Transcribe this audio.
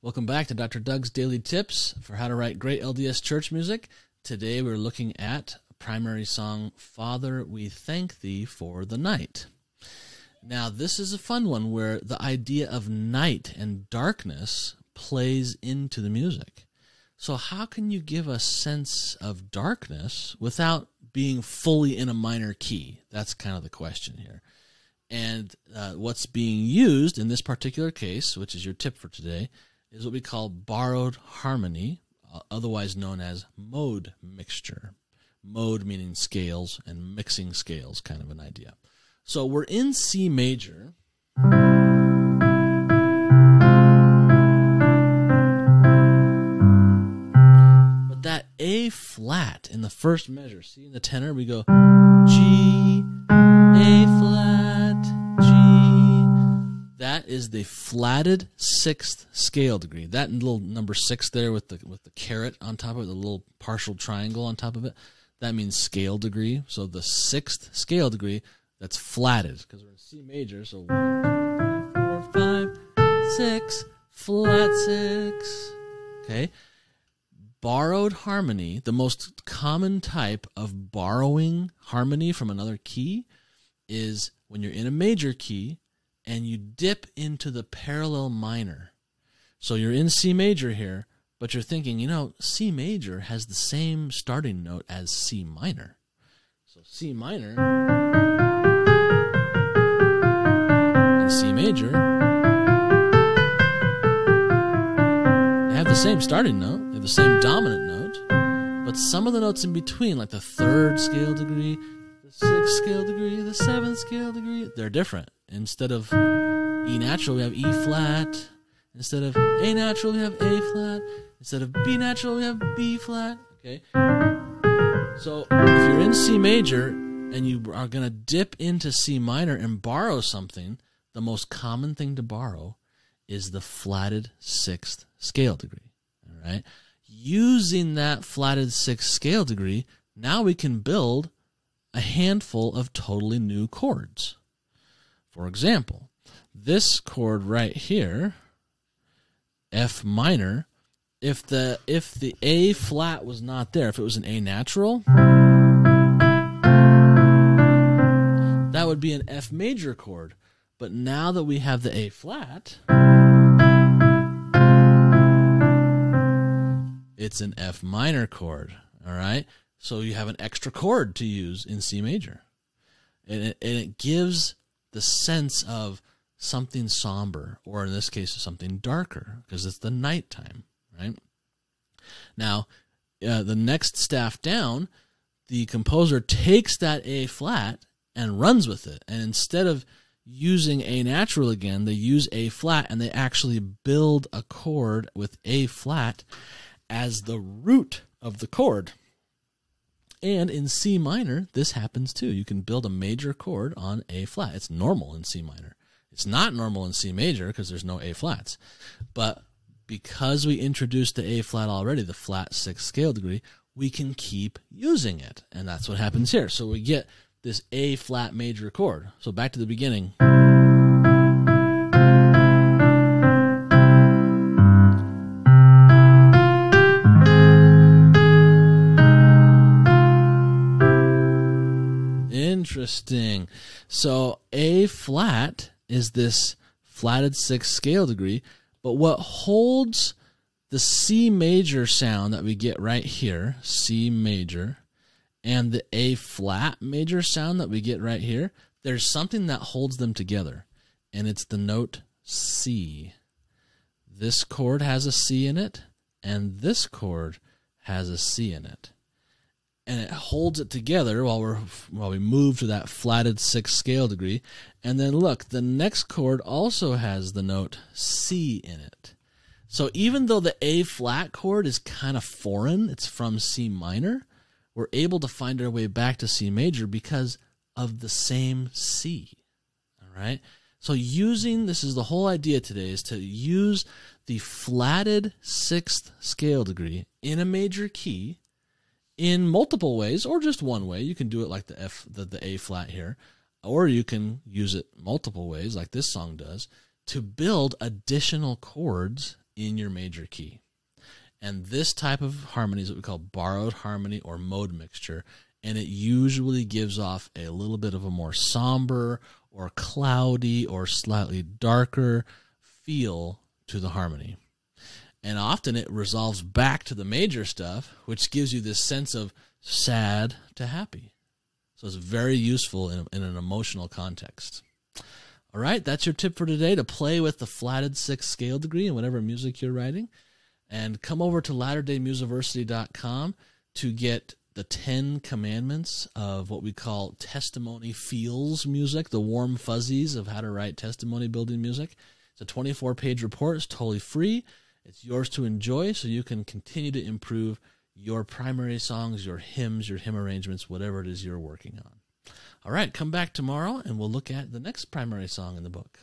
Welcome back to Dr. Doug's Daily Tips for how to write great LDS church music. Today we're looking at primary song, Father, We Thank Thee for the Night. Now this is a fun one where the idea of night and darkness plays into the music. So how can you give a sense of darkness without being fully in a minor key? That's kind of the question here. And what's being used in this particular case, which is your tip for today, is what we call borrowed harmony, otherwise known as mode mixture. Mode meaning scales and mixing scales, kind of an idea. So we're in C major. But that A flat in the first measure, see in the tenor we go G, A flat, G. That is the flatted sixth scale degree. That little number 6 there with the caret on top of it, the little partial triangle on top of it, that means scale degree. So the sixth scale degree that's flatted, because we're in C major. So 1, 2, 3, 4, 5, 6, flat 6. Okay. Borrowed harmony, the most common type of borrowing harmony from another key is when you're in a major key and you dip into the parallel minor. So you're in C major here, but you're thinking, you know, C major has the same starting note as C minor. So C minor and C major, they have the same starting note, they have the same dominant note, but some of the notes in between, like the third scale degree, the sixth scale degree, the seventh scale degree, they're different. Instead of E natural, we have E flat. Instead of A natural, we have A flat. Instead of B natural, we have B flat. Okay. So if you're in C major and you are going to dip into C minor and borrow something, the most common thing to borrow is the flatted sixth scale degree. All right. Using that flatted sixth scale degree, now we can build a handful of totally new chords. For example, this chord right here, F minor, if the A flat was not there, if it was an A natural, that would be an F major chord. But now that we have the A flat, it's an F minor chord. All right? So you have an extra chord to use in C major. And it gives the sense of something somber, or in this case, something darker, because it's the nighttime, right? Now, the next staff down, the composer takes that A flat and runs with it. And instead of using A natural again, they use A flat, and they actually build a chord with A flat as the root of the chord. And in C minor, this happens too. You can build a major chord on A flat. It's normal in C minor. It's not normal in C major because there's no A flats. But because we introduced the A flat already, the flat sixth scale degree, we can keep using it. And that's what happens here. So we get this A flat major chord. So back to the beginning. Interesting. So A flat is this flatted sixth scale degree, but what holds the C major sound that we get right here, C major, and the A flat major sound that we get right here, there's something that holds them together, and it's the note C. This chord has a C in it, and this chord has a C in it. And it holds it together while we move to that flatted sixth scale degree. And then look, the next chord also has the note C in it. So even though the A flat chord is kind of foreign, it's from C minor, we're able to find our way back to C major because of the same C. All right? So this is the whole idea today, is to use the flatted sixth scale degree in a major key in multiple ways, or just one way. You can do it like the A flat here, or you can use it multiple ways like this song does to build additional chords in your major key. And this type of harmony is what we call borrowed harmony or mode mixture, and it usually gives off a little bit of a more somber or cloudy or slightly darker feel to the harmony. And often it resolves back to the major stuff, which gives you this sense of sad to happy. So it's very useful in an emotional context. All right, that's your tip for today, to play with the flatted 6th scale degree in whatever music you're writing. And come over to latterdaymusiversity.com to get the 10 commandments of what we call testimony feels music, the warm fuzzies of how to write testimony building music. It's a 24-page report. It's totally free. It's yours to enjoy, so you can continue to improve your primary songs, your hymns, your hymn arrangements, whatever it is you're working on. All right, come back tomorrow, and we'll look at the next primary song in the book.